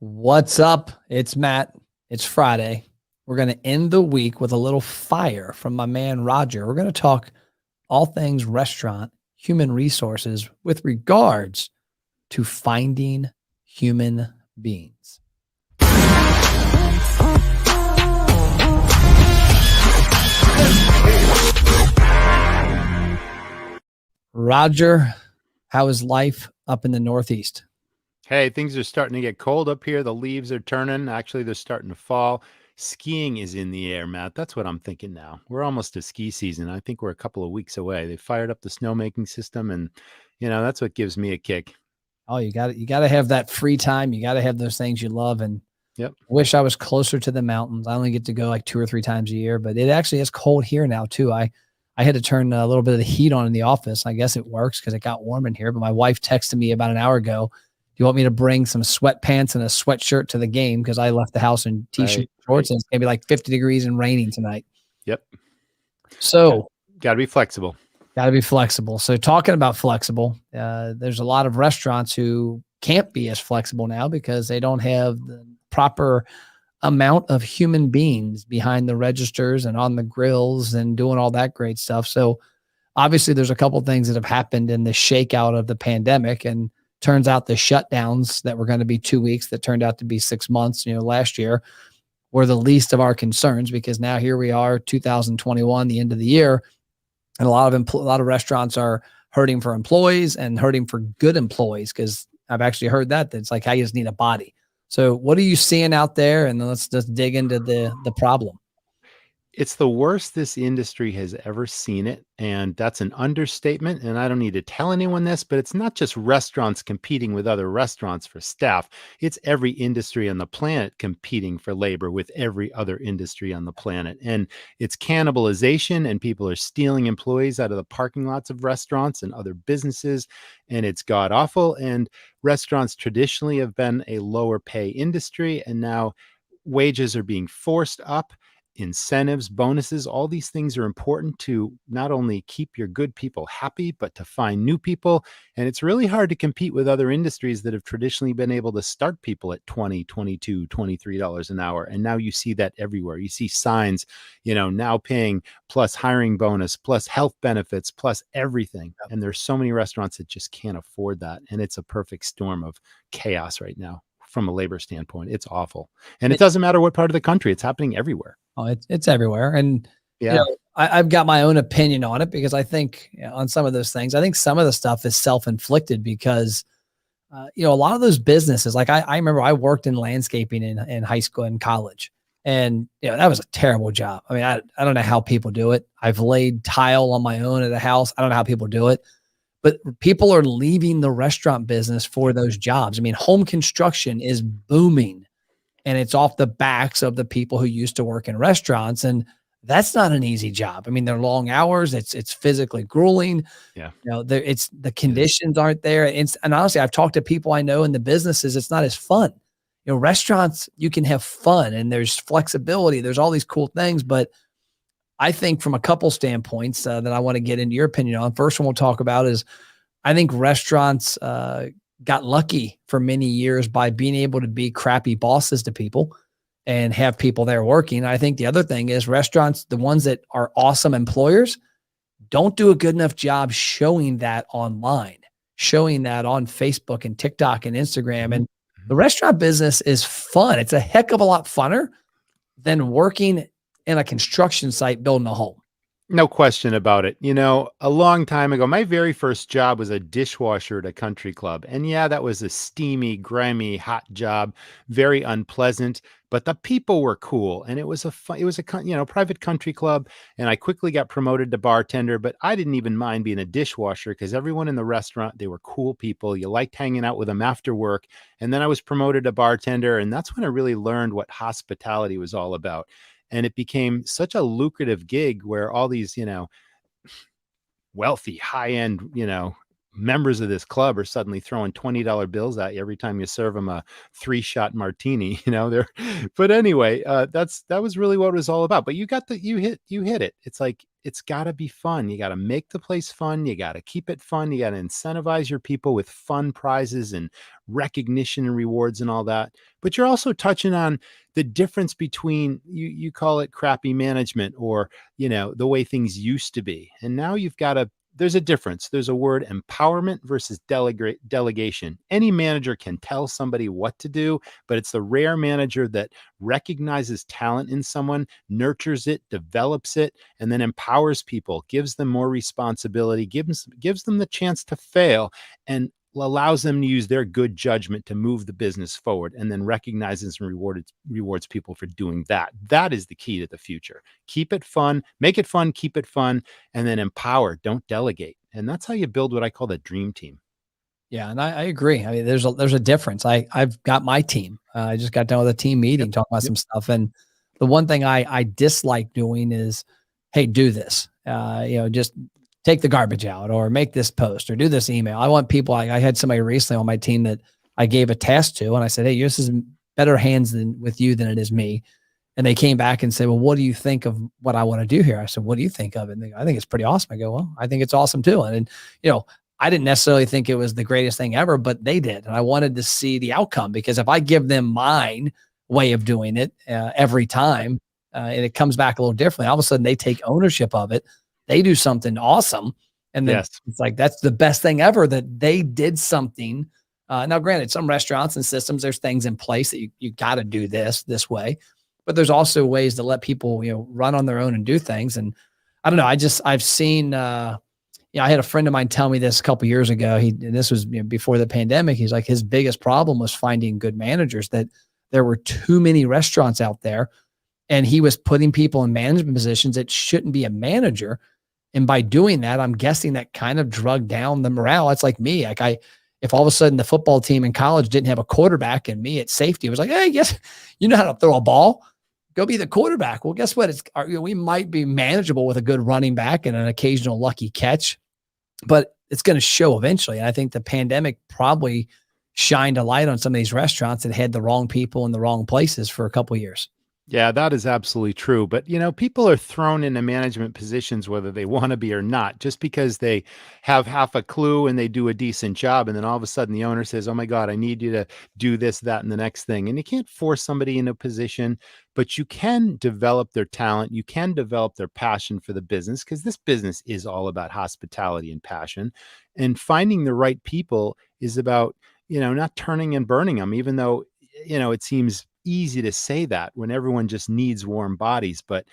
What's up? It's Matt. It's Friday. We're going to end the week with a little fire from my man Roger. We're going to talk all things restaurant, human resources with regards to finding human beings. Roger, how is life up in the Northeast? Hey, things are starting to get cold up here. The leaves are turning. Actually, they're starting to fall. Skiing is in the air, Matt. That's what I'm thinking now. We're almost to ski season. I think we're a couple of weeks away. They fired up the snowmaking system, and that's what gives me a kick. Oh, you got to have that free time. You got to have those things you love. And Yep. I wish I was closer to the mountains. I only get to go like 2 or 3 times a year, but it actually is cold here now too. I had to turn a little bit of the heat on in the office. I guess it works because it got warm in here. But my wife texted me about an hour ago. Do you want me to bring some sweatpants and a sweatshirt to the game? Because I left the house in t-shirt Right, shorts, right. and it's gonna be like 50 degrees and raining tonight. Yep. So Got to be flexible. got to be flexible. So talking about flexible, there's a lot of restaurants who can't be as flexible now because they don't have the proper amount of human beings behind the registers and on the grills and doing all that great stuff. So obviously there's a couple of things that have happened in the shakeout of the pandemic, and turns out the shutdowns that were going to be 2 weeks that turned out to be 6 months, last year, were the least of our concerns, because now here we are, 2021, the end of the year, and a lot of restaurants are hurting for employees and hurting for good employees, because I've actually heard that it's like, I just need a body. So what are you seeing out there? And then let's just dig into the problem. It's the worst this industry has ever seen it, and that's an understatement, and I don't need to tell anyone this, but it's not just restaurants competing with other restaurants for staff. It's every industry on the planet competing for labor with every other industry on the planet. And it's cannibalization, and people are stealing employees out of the parking lots of restaurants and other businesses, and it's god awful. And restaurants traditionally have been a lower pay industry, and now wages are being forced up. Incentives, bonuses, all these things are important to not only keep your good people happy, but to find new people. And it's really hard to compete with other industries that have traditionally been able to start people at $20, $22, $23 an hour. And now you see that everywhere. You see signs, now paying plus hiring bonus, plus health benefits, plus everything. And there's so many restaurants that just can't afford that. And it's a perfect storm of chaos right now from a labor standpoint. It's awful. And it doesn't matter what part of the country, it's happening everywhere. Oh, it's everywhere. And, Yeah. I've got my own opinion on it, because I think on some of those things, I think some of the stuff is self-inflicted, because, a lot of those businesses, like I remember I worked in landscaping in high school and college, and, that was a terrible job. I mean, I don't know how people do it. I've laid tile on my own at a house. I don't know how people do it, but people are leaving the restaurant business for those jobs. I mean, home construction is booming, and it's off the backs of the people who used to work in restaurants. And that's not an easy job. I mean, they're long hours. It's physically grueling. Yeah. It's the conditions aren't there. And honestly, I've talked to people I know in the businesses. It's not as fun. Restaurants, you can have fun and there's flexibility. There's all these cool things. But I think from a couple standpoints that I want to get into your opinion on. First one we'll talk about is, I think restaurants got lucky for many years by being able to be crappy bosses to people and have people there working. I think the other thing is, restaurants, the ones that are awesome employers, don't do a good enough job showing that online, showing that on Facebook and TikTok and Instagram. And the restaurant business is fun. It's a heck of a lot funner than working in a construction site building a home. No question about it. A long time ago, my very first job was a dishwasher at a country club. And yeah, that was a steamy, grimy, hot job, very unpleasant, but the people were cool. And it was a private country club. And I quickly got promoted to bartender, but I didn't even mind being a dishwasher, because everyone in the restaurant, they were cool people. You liked hanging out with them after work. And then I was promoted to bartender. And that's when I really learned what hospitality was all about. And it became such a lucrative gig where all these, wealthy, high-end, members of this club are suddenly throwing $20 bills at you every time you serve them a 3-shot martini, they're but anyway, that was really what it was all about. But you hit it. It's like, it's gotta be fun. You gotta make the place fun. You gotta keep it fun. You gotta incentivize your people with fun prizes and recognition and rewards and all that. But you're also touching on the difference between, you call it crappy management, or, the way things used to be. And now there's a difference. There's a word: empowerment versus delegation. Any manager can tell somebody what to do, but it's the rare manager that recognizes talent in someone, nurtures it, develops it, and then empowers people, gives them more responsibility, gives them the chance to fail, and allows them to use their good judgment to move the business forward, and then recognizes and rewards people for doing that. That is the key to the future. Keep it fun, make it fun, keep it fun, and then empower, don't delegate. And that's how you build what I call the dream team. Yeah, and I agree. I mean, there's a difference. I've got my team. I just got done with a team Yep. meeting talking about Yep. some stuff, and the one thing I dislike doing is, hey, do this. Just take the garbage out, or make this post, or do this email. I want people. I had somebody recently on my team that I gave a task to, and I said, hey, this is in better hands than with you than it is me. And they came back and said, well, what do you think of what I want to do here? I said, what do you think of it? And they go, I think it's pretty awesome. I go, well, I think it's awesome too. And I didn't necessarily think it was the greatest thing ever, but they did. And I wanted to see the outcome, because if I give them mine way of doing it every time, and it comes back a little differently, all of a sudden they take ownership of it. They do something awesome. And then Yes. it's like, that's the best thing ever, that they did something. Now, granted, some restaurants and systems, there's things in place that you got to do this way, but there's also ways to let people, run on their own and do things. And I don't know. I've seen, I had a friend of mine tell me this a couple years ago. And this was before the pandemic. He's like, his biggest problem was finding good managers, that there were too many restaurants out there, and he was putting people in management positions that shouldn't be a manager. And by doing that, I'm guessing that kind of drug down the morale. It's like me. If all of a sudden the football team in college didn't have a quarterback, and me at safety, it was like, hey, yes, you know how to throw a ball, go be the quarterback. Well, guess what? We might be manageable with a good running back and an occasional lucky catch, but it's going to show eventually. And I think the pandemic probably shined a light on some of these restaurants that had the wrong people in the wrong places for a couple of years. Yeah, that is absolutely true. But, people are thrown into management positions whether they want to be or not, just because they have half a clue and they do a decent job. And then all of a sudden the owner says, oh my God, I need you to do this, that, and the next thing. And you can't force somebody in a position, but you can develop their talent. You can develop their passion for the business, because this business is all about hospitality and passion. And finding the right people is about, not turning and burning them, even though, it seems easy to say that when everyone just needs warm bodies. But,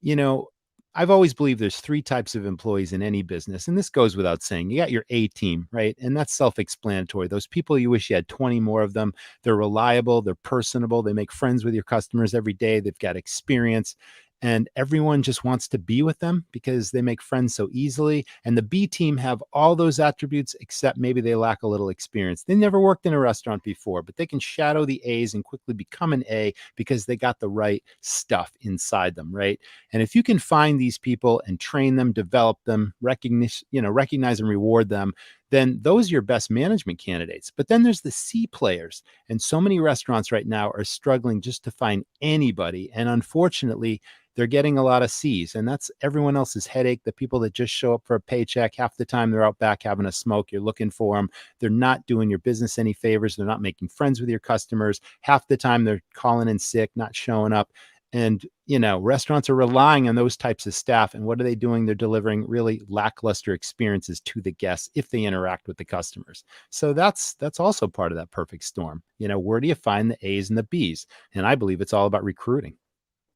you know, I've always believed there's three types of employees in any business. And this goes without saying. You got your A team, right? And that's self-explanatory. Those people you wish you had 20 more of them. They're reliable, they're personable, they make friends with your customers every day, they've got experience. And everyone just wants to be with them because they make friends so easily. And the B team have all those attributes, except maybe they lack a little experience. They never worked in a restaurant before, but they can shadow the A's and quickly become an A because they got the right stuff inside them, right? And if you can find these people and train them, develop them, recognize and reward them, then those are your best management candidates. But then there's the C players. And so many restaurants right now are struggling just to find anybody. And unfortunately, they're getting a lot of C's, and that's everyone else's headache. The people that just show up for a paycheck, half the time they're out back having a smoke. You're looking for them. They're not doing your business any favors. They're not making friends with your customers. Half the time they're calling in sick, not showing up. And, restaurants are relying on those types of staff. And what are they doing? They're delivering really lackluster experiences to the guests if they interact with the customers. So that's also part of that perfect storm. Where do you find the A's and the B's? And I believe it's all about recruiting.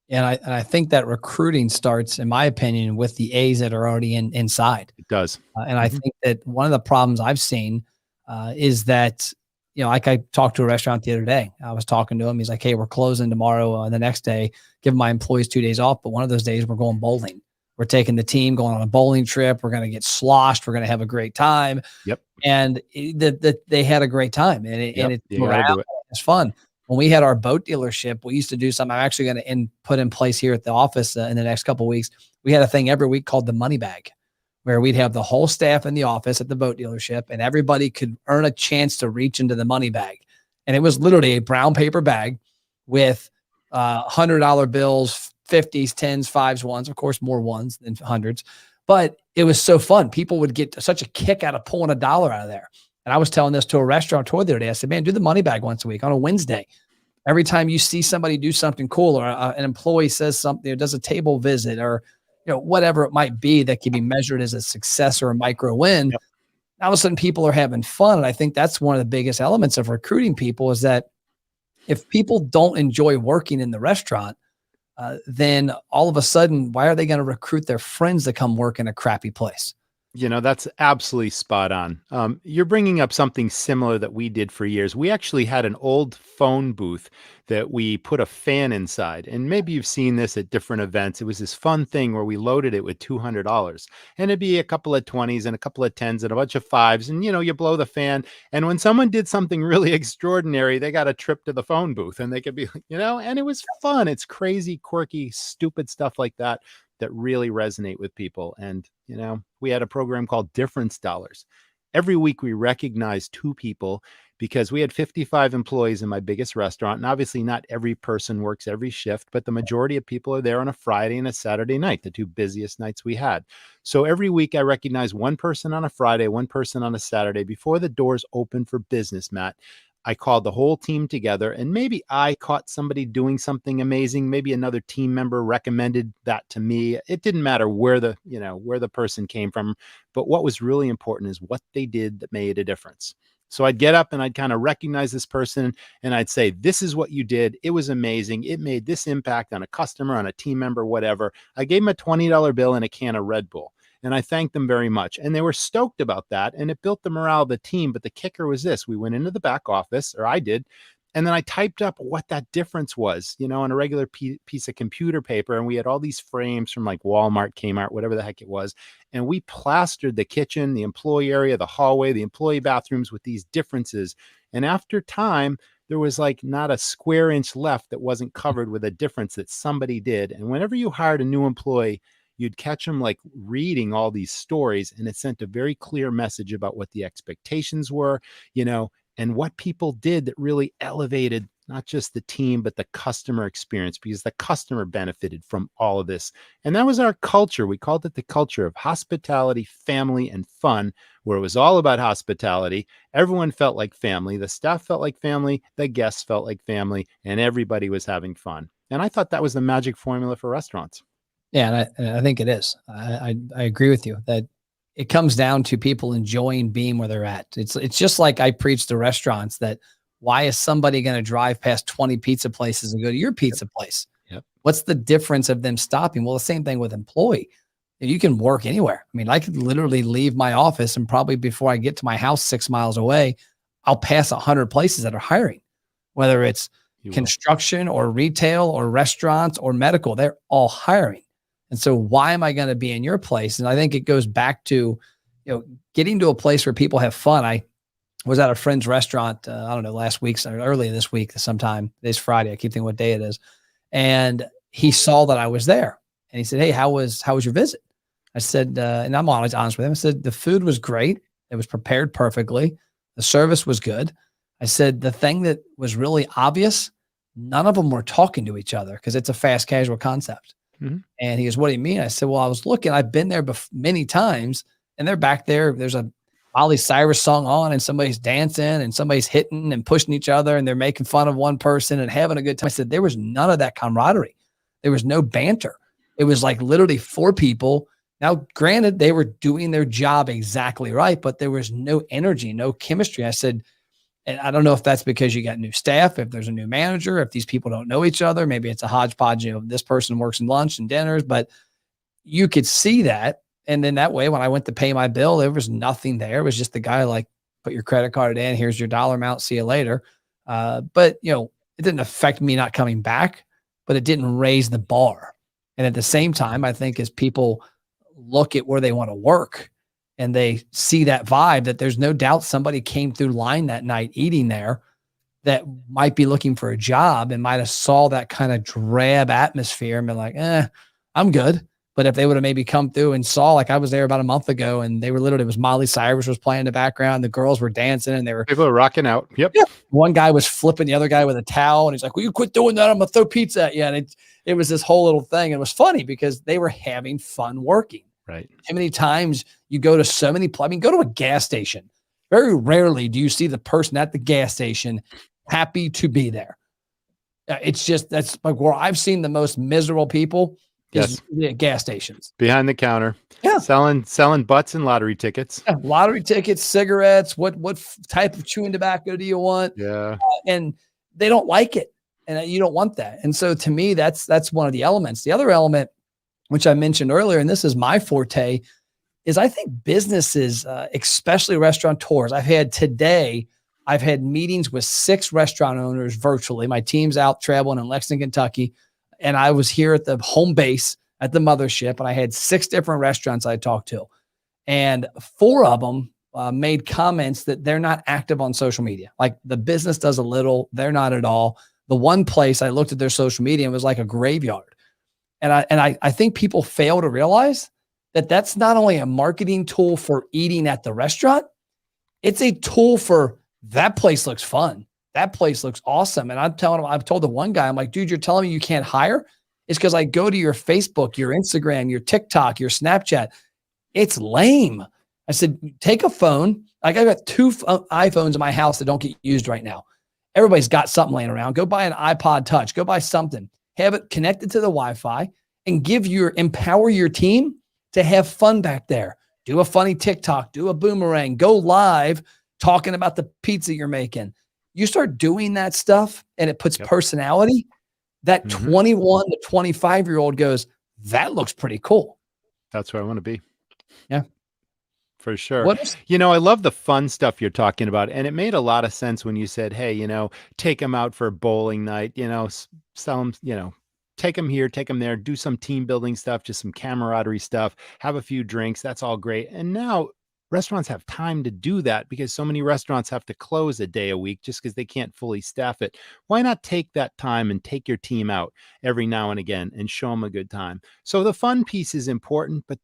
And I think that recruiting starts, in my opinion, with the A's that are already inside. It does. And I Mhm. think that one of the problems I've seen is that, like I talked to a restaurant the other day. I was talking to him. He's like, hey, we're closing tomorrow. The next day, give my employees 2 days off. But one of those days, we're going bowling. We're taking the team going on a bowling trip. We're going to get sloshed. We're going to have a great time. Yep. And they had a great time. And Yep. it's You got to morale. do it. It's fun. When we had our boat dealership, we used to do something I'm actually going to put in place here at the office in the next couple of weeks. We had a thing every week called the money bag, where we'd have the whole staff in the office at the boat dealership, and everybody could earn a chance to reach into the money bag. And it was literally a brown paper bag with $100 bills, 50s, 10s, fives, ones, of course, more ones than hundreds. But it was so fun. People would get such a kick out of pulling a dollar out of there. And I was telling this to a restaurateur the other day. I said, man, do the money bag once a week on a Wednesday. Every time you see somebody do something cool, or an employee says something, or does a table visit, or whatever it might be that can be measured as a success or a micro win, Yep. all of a sudden people are having fun. And I think that's one of the biggest elements of recruiting people, is that if people don't enjoy working in the restaurant, then all of a sudden, why are they going to recruit their friends to come work in a crappy place? That's absolutely spot on. You're bringing up something similar that we did for years. We actually had an old phone booth that we put a fan inside. And maybe you've seen this at different events. It was this fun thing where we loaded it with $200, and it'd be a couple of 20s and a couple of 10s and a bunch of fives. And, you blow the fan. And when someone did something really extraordinary, they got a trip to the phone booth, and they could be, and it was fun. It's crazy, quirky, stupid stuff like that really resonate with people. And, we had a program called Difference Dollars. Every week we recognized 2 people, because we had 55 employees in my biggest restaurant. And obviously not every person works every shift, but the majority of people are there on a Friday and a Saturday night, the 2 busiest nights we had. So every week I recognized one person on a Friday, one person on a Saturday. Before the doors open for business, Matt, I called the whole team together, and maybe I caught somebody doing something amazing. Maybe another team member recommended that to me. It didn't matter where the person came from, but what was really important is what they did that made a difference. So I'd get up and I'd kind of recognize this person, and I'd say, this is what you did. It was amazing. It made this impact on a customer, on a team member, whatever. I gave them a $20 bill and a can of Red Bull. And I thanked them very much. And they were stoked about that. And it built the morale of the team. But the kicker was this: we went into the back office, or I did, and then I typed up what that difference was, on a regular piece of computer paper. And we had all these frames from like Walmart, Kmart, whatever the heck it was. And we plastered the kitchen, the employee area, the hallway, the employee bathrooms with these differences. And after time, there was like not a square inch left that wasn't covered with a difference that somebody did. And whenever you hired a new employee, you'd catch them like reading all these stories, and it sent a very clear message about what the expectations were, and what people did that really elevated not just the team, but the customer experience, because the customer benefited from all of this. And that was our culture. We called it the culture of hospitality, family, and fun, where it was all about hospitality. Everyone felt like family. The staff felt like family. The guests felt like family, and everybody was having fun. And I thought that was the magic formula for restaurants. Yeah, and I think it is. I agree with you that it comes down to people enjoying being where they're at. It's just like I preach to restaurants that, why is somebody going to drive past 20 pizza places and go to your pizza place? Yep. What's the difference of them stopping? Well, the same thing with employee. You can work anywhere. I mean, I could literally leave my office, and probably before I get to my house 6 miles away, I'll pass 100 places that are hiring, whether it's construction or retail or restaurants or medical. They're all hiring. And so why am I going to be in your place? And I think it goes back to, getting to a place where people have fun. I was at a friend's restaurant, I don't know, last week or earlier this week, sometime. Today's Friday. I keep thinking what day it is. And he saw that I was there, and he said, hey, how was your visit? I said, and I'm always honest with him. I said, the food was great. It was prepared perfectly. The service was good. I said, the thing that was really obvious, none of them were talking to each other, because it's a fast casual concept. Mm-hmm. And he goes, what do you mean? I said, well, I was looking, I've been there many times, and they're back there. There's a Miley Cyrus song on, and somebody's dancing, and somebody's hitting and pushing each other, and they're making fun of one person and having a good time. I said, there was none of that camaraderie. There was no banter. It was like literally 4 people. Now, granted, they were doing their job exactly right, but there was no energy, no chemistry. I said, and I don't know if that's because you got new staff, if there's a new manager, if these people don't know each other, maybe it's a hodgepodge of this person works in lunch and dinners, but you could see that. And then that way, when I went to pay my bill, there was nothing there. It was just the guy like, put your credit card in, here's your dollar amount, see you later. But it didn't affect me not coming back, but it didn't raise the bar. And at the same time, I think as people look at where they want to work, and they see that vibe, that there's no doubt somebody came through line that night eating there that might be looking for a job and might have saw that kind of drab atmosphere and been like, I'm good. But if they would have maybe come through and saw, like I was there about a month ago and they were literally, it was Miley Cyrus was playing in the background. The girls were dancing and they were, People are rocking out. Yep. yeah. One guy was flipping the other guy with a towel and he's like, will you quit doing that? I'm going to throw pizza at you. And it was this whole little thing. And it was funny because they were having fun working. Right. How many times you go to so many, I mean, go to a gas station. Very rarely do you see the person at the gas station happy to be there. It's just, that's like where I've seen the most miserable people is gas stations. Behind the counter. Yeah. Selling butts and lottery tickets. Yeah, lottery tickets, cigarettes. What type of chewing tobacco do you want? Yeah. And they don't like it. And you don't want that. And so to me, that's one of the elements. The other element, which I mentioned earlier, and this is my forte, is I think businesses, especially restaurateurs, I've had meetings with 6 restaurant owners virtually. My team's out traveling in Lexington, Kentucky, and I was here at the home base at the mothership, and I had 6 different restaurants I talked to, and 4 of them made comments that they're not active on social media. Like the business does a little, they're not at all. The one place I looked at their social media and it was like a graveyard. And I think people fail to realize that that's not only a marketing tool for eating at the restaurant, it's a tool for that place looks fun. That place looks awesome. And I've told the one guy, I'm like, dude, you're telling me you can't hire? It's because I go to your Facebook, your Instagram, your TikTok, your Snapchat. It's lame. I said, take a phone. Like I got 2 iPhones in my house that don't get used right now. Everybody's got something laying around. Go buy an iPod Touch. Go buy something. Have it connected to the Wi-Fi and empower your team to have fun back there. Do a funny TikTok, do a boomerang, go live talking about the pizza you're making. You start doing that stuff and it puts personality. That 21 to 25-year-old goes, that looks pretty cool. That's where I want to be. Yeah. For sure. I love the fun stuff you're talking about. And it made a lot of sense when you said, hey, take them out for a bowling night, sell them, take them here, take them there, do some team building stuff, just some camaraderie stuff, have a few drinks. That's all great. And now restaurants have time to do that because so many restaurants have to close a day a week just because they can't fully staff it. Why not take that time and take your team out every now and again and show them a good time? So the fun piece is important, but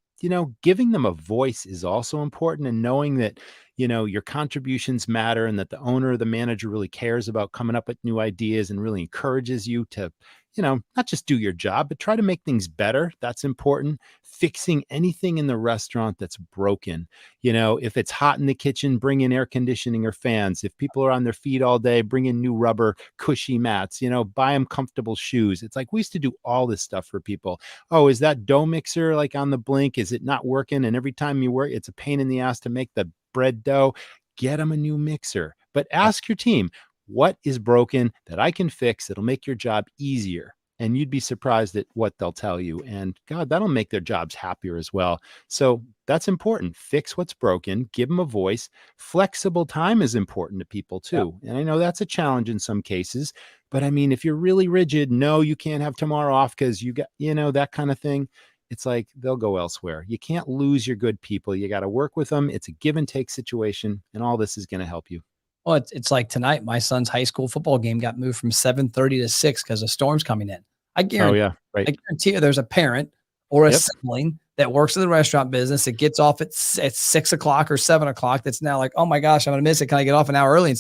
giving them a voice is also important, and knowing that, your contributions matter and that the owner or the manager really cares about coming up with new ideas and really encourages you to, not just do your job, but try to make things better. That's important. Fixing anything in the restaurant that's broken. If it's hot in the kitchen, bring in air conditioning or fans. If people are on their feet all day, bring in new rubber, cushy mats, buy them comfortable shoes. It's like we used to do all this stuff for people. Oh, is that dough mixer like on the blink? Is it not working? And every time you work, it's a pain in the ass to make the bread dough. Get them a new mixer. But ask your team, what is broken that I can fix that'll make your job easier? And you'd be surprised at what they'll tell you. And God, that'll make their jobs happier as well. So that's important. Fix what's broken, give them a voice. Flexible time is important to people too. Yeah. And I know that's a challenge in some cases, but I mean, if you're really rigid, no, you can't have tomorrow off because you got, that kind of thing. It's like they'll go elsewhere. You can't lose your good people. You got to work with them. It's a give and take situation. And all this is going to help you. Well, it's like tonight, my son's high school football game got moved from 7:30 to 6 because a storm's coming in. I guarantee you there's a parent or a sibling that works in the restaurant business that gets off at 6 o'clock or 7 o'clock. That's now like, oh my gosh, I'm going to miss it. Can I get off an hour early? And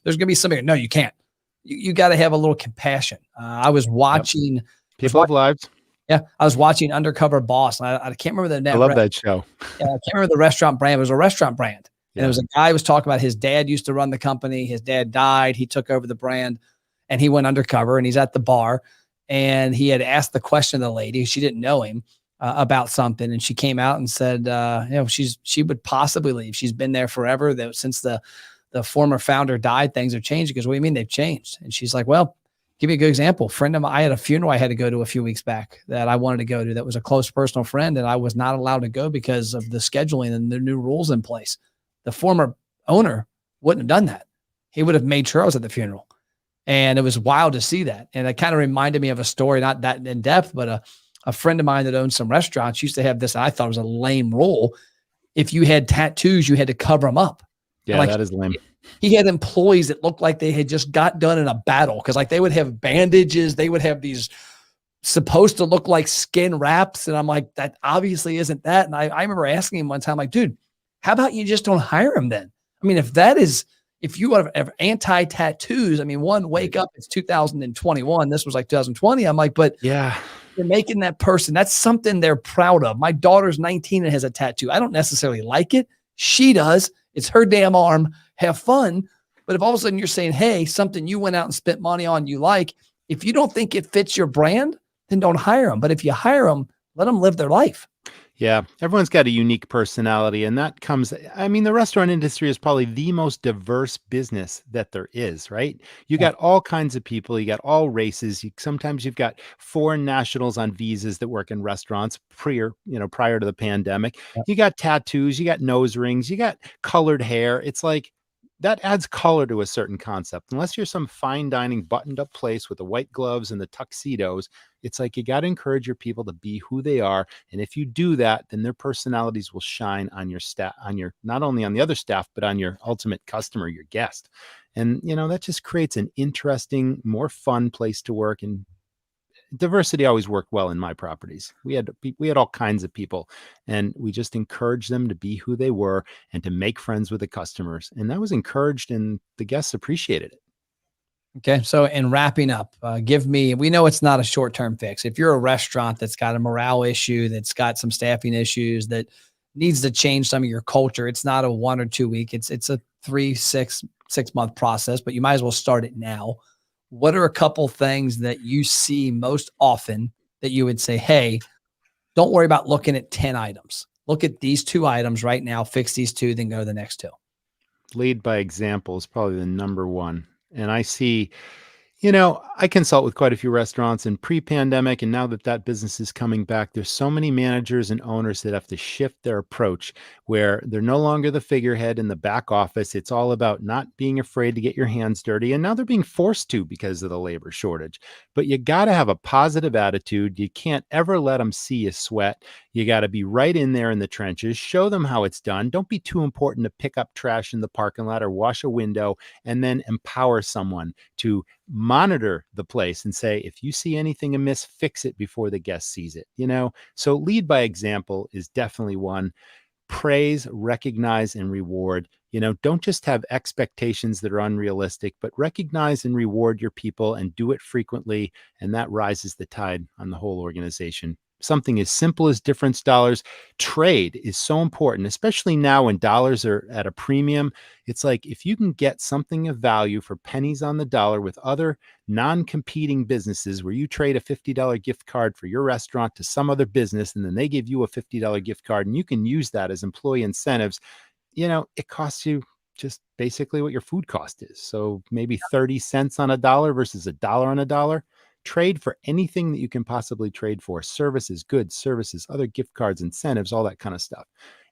there's going to be somebody. No, you can't. You got to have a little compassion. I was watching. People have lives. Yeah. I was watching Undercover Boss. And I can't remember the name. I love that show. I can't remember the restaurant brand. It was a restaurant brand. And it was a guy who was talking about his dad used to run the company. His dad died. He took over the brand and he went undercover and he's at the bar. And he had asked the question to the lady. She didn't know him about something. And she came out and said, she would possibly leave. She's been there forever. Since the former founder died, things have changed. Because what do you mean they've changed? And she's like, well, give you a good example. Friend of mine, I had a funeral I had to go to a few weeks back that I wanted to go to. That was a close personal friend. And I was not allowed to go because of the scheduling and the new rules in place. The former owner wouldn't have done that. He would have made sure I was at the funeral. And it was wild to see that. And it kind of reminded me of a story, not that in depth, but a friend of mine that owns some restaurants used to have this. I thought it was a lame rule. If you had tattoos, you had to cover them up. Yeah, that is lame. He had employees that looked like they had just got done in a battle. Cause like they would have bandages. They would have these supposed to look like skin wraps. And I'm like, that obviously isn't that. And I remember asking him one time, like, dude, how about you just don't hire him then? I mean, if you have anti-tattoos, I mean, one, Right. wake up, it's 2021. This was like 2020. I'm like, but Yeah. you're making that person, that's something they're proud of. My daughter's 19 and has a tattoo. I don't necessarily like it. She does. It's her damn arm. Have fun. But if all of a sudden you're saying, hey, something you went out and spent money on, you like, if you don't think it fits your brand, then don't hire them. But if you hire them, let them live their life. Yeah, everyone's got a unique personality, and that comes, I mean, the restaurant industry is probably the most diverse business that there is, right? You Yeah. got all kinds of people, you got all races. Sometimes you've got foreign nationals on visas that work in restaurants prior to the pandemic. Yeah. You got tattoos, you got nose rings, you got colored hair. It's like that adds color to a certain concept. Unless you're some fine dining buttoned up place with the white gloves and the tuxedos, it's like you got to encourage your people to be who they are. And if you do that, then their personalities will shine on your staff, not only on the other staff, but on your ultimate customer, your guest. And, that just creates an interesting, more fun place to work. And diversity always worked well in my properties. We had all kinds of people, and we just encouraged them to be who they were and to make friends with the customers. And that was encouraged, and the guests appreciated it. Okay. So, in wrapping up, we know it's not a short term fix. If you're a restaurant that's got a morale issue, that's got some staffing issues, that needs to change some of your culture, it's not a 1 or 2 week, it's a 3, 6 month process, but you might as well start it now. What are a couple things that you see most often that you would say, hey, don't worry about looking at 10 items. Look at these 2 items right now, fix these two, then go to the next two. Lead by example is probably the number one. And I see, I consult with quite a few restaurants, and pre-pandemic, and now that business is coming back, there's so many managers and owners that have to shift their approach, where they're no longer the figurehead in the back office. It's all about not being afraid to get your hands dirty. And now they're being forced to because of the labor shortage. But you got to have a positive attitude. You can't ever let them see you sweat. You got to be right in there in the trenches. Show them how it's done. Don't be too important to pick up trash in the parking lot or wash a window, and then empower someone to monitor the place and say, if you see anything amiss, fix it before the guest sees it. So lead by example is definitely one. Praise, recognize, and reward. Don't just have expectations that are unrealistic, but recognize and reward your people, and do it frequently. And that rises the tide on the whole organization. Something as simple as difference dollars. Trade is so important, especially now when dollars are at a premium. It's like, if you can get something of value for pennies on the dollar with other non-competing businesses, where you trade a $50 gift card for your restaurant to some other business, and then they give you a $50 gift card, and you can use that as employee incentives, it costs you just basically what your food cost is. So maybe 30 cents on a dollar versus a dollar on a dollar. Trade for anything that you can possibly trade for: services, goods, services, other gift cards, incentives, all that kind of stuff.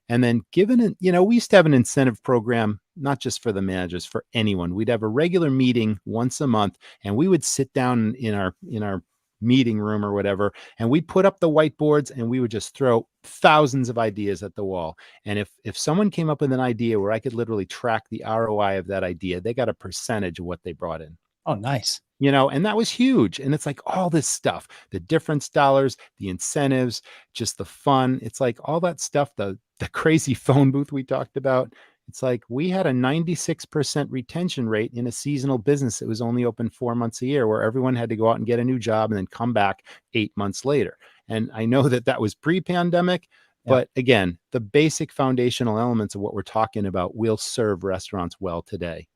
And then we used to have an incentive program, not just for the managers, for anyone. We'd have a regular meeting once a month, and we would sit down in our meeting room or whatever, and we'd put up the whiteboards, and we would just throw thousands of ideas at the wall. And if someone came up with an idea where I could literally track the ROI of that idea, they got a percentage of what they brought in. Oh, nice. And that was huge. And it's like all this stuff, the difference dollars, the incentives, just the fun. It's like all that stuff, the crazy phone booth we talked about. It's like we had a 96% retention rate in a seasonal business that was only open 4 months a year, where everyone had to go out and get a new job and then come back 8 months later. And I know that was pre-pandemic, Yeah. but again, the basic foundational elements of what we're talking about will serve restaurants well today.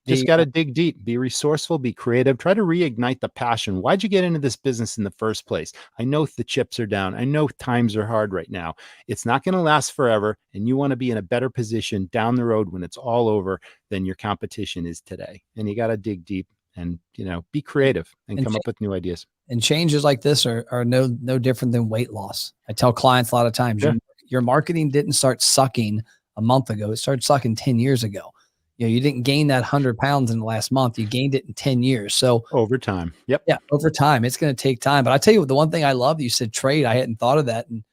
Just The got to dig deep, be resourceful, be creative, try to reignite the passion. Why'd you get into this business in the first place? I know the chips are down. I know times are hard right now. It's not going to last forever. And you want to be in a better position down the road when it's all over than your competition is today. And you got to dig deep and, be creative and and come up with new ideas. And changes like this are no different than weight loss. I tell clients a lot of times, Yeah. your marketing didn't start sucking a month ago. It started sucking 10 years ago. You didn't gain that 100 pounds in the last month. You gained it in 10 years. So Over time. Yep. yeah, over time, it's going to take time. But I tell you, the one thing I love, you said trade. I hadn't thought of that. And,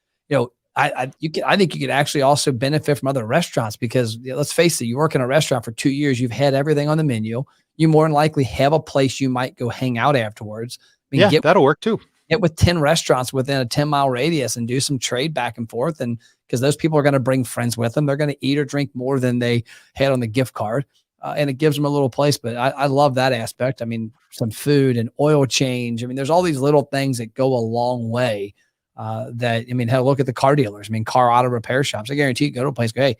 I think you could actually also benefit from other restaurants, because let's face it, you work in a restaurant for 2 years, you've had everything on the menu. You more than likely have a place you might go hang out afterwards. I mean, Yeah, that'll work too. get with 10 restaurants within a 10-mile radius and do some trade back and forth. And because those people are going to bring friends with them, they're going to eat or drink more than they had on the gift card. And it gives them a little place. But I love that aspect. I mean, some food and oil change. I mean, there's all these little things that go a long way. I mean, hell, look at the car dealers. I mean, car auto repair shops. I guarantee you go to a place, go, hey,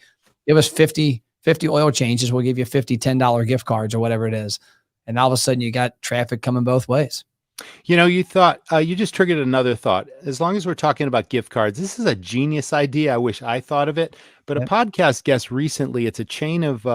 give us 50 oil changes. We'll give you 50 $10 gift cards or whatever it is. And all of a sudden you got traffic coming both ways. You thought you just triggered another thought. As long as we're talking about gift cards, this is a genius idea. I wish I thought of it. But a Yep. podcast guest recently, it's a chain of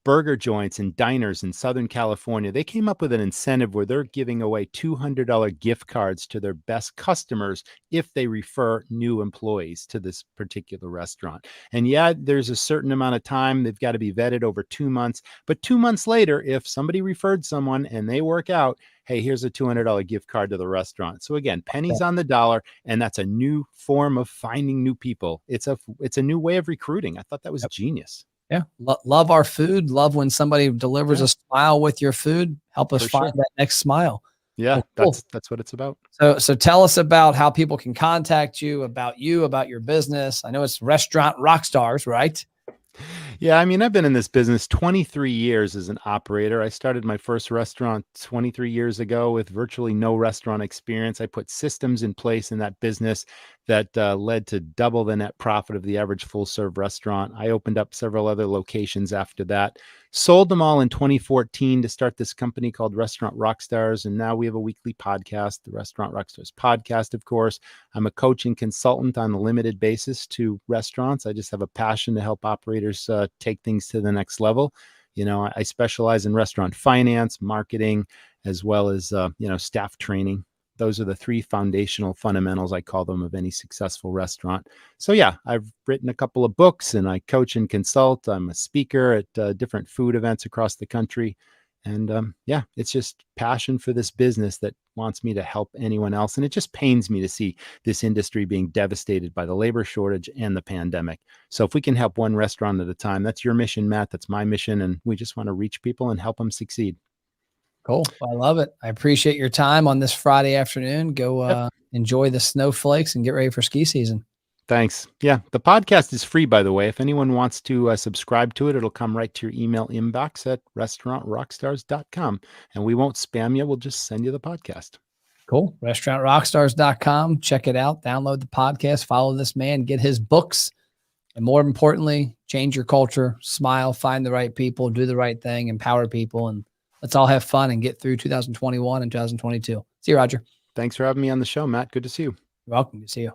burger joints and diners in Southern California. They came up with an incentive where they're giving away $200 gift cards to their best customers if they refer new employees to this particular restaurant. And yeah, there's a certain amount of time. They've got to be vetted over 2 months. But 2 months later, if somebody referred someone and they work out, hey, here's a $200 gift card to the restaurant. So again, pennies on the dollar, and that's a new form of finding new people. It's a new way of recruiting. I thought that was genius. Yeah. Love our food. Love when somebody delivers a smile with your food. Help us find that next smile. Yeah, Well, cool. that's what it's about. So tell us about how people can contact you, about your business. I know it's Restaurant Rockstars, right? Yeah, I mean, I've been in this business 23 years as an operator. I started my first restaurant 23 years ago with virtually no restaurant experience. I put systems in place in that business that led to double the net profit of the average full-serve restaurant. I opened up several other locations after that, sold them all in 2014 to start this company called Restaurant Rockstars. And now we have a weekly podcast, the Restaurant Rockstars podcast, of course. I'm a coach and consultant on a limited basis to restaurants. I just have a passion to help operators take things to the next level. I specialize in restaurant finance, marketing, as well as, staff training. Those are the three foundational fundamentals, I call them, of any successful restaurant. So yeah, I've written a couple of books and I coach and consult. I'm a speaker at different food events across the country. And it's just passion for this business that wants me to help anyone else. And it just pains me to see this industry being devastated by the labor shortage and the pandemic. So if we can help one restaurant at a time, that's your mission, Matt. That's my mission. And we just want to reach people and help them succeed. Cool. I love it. I appreciate your time on this Friday afternoon. Go enjoy the snowflakes and get ready for ski season. Thanks. Yeah, the podcast is free, by the way. If anyone wants to subscribe to it, it'll come right to your email inbox at restaurantrockstars.com. And we won't spam you. We'll just send you the podcast. Cool. Restaurantrockstars.com. Check it out. Download the podcast. Follow this man. Get his books. And more importantly, change your culture. Smile. Find the right people. Do the right thing. Empower people. And let's all have fun and get through 2021 and 2022. See you, Roger. Thanks for having me on the show, Matt. Good to see you. You're welcome. Good to see you.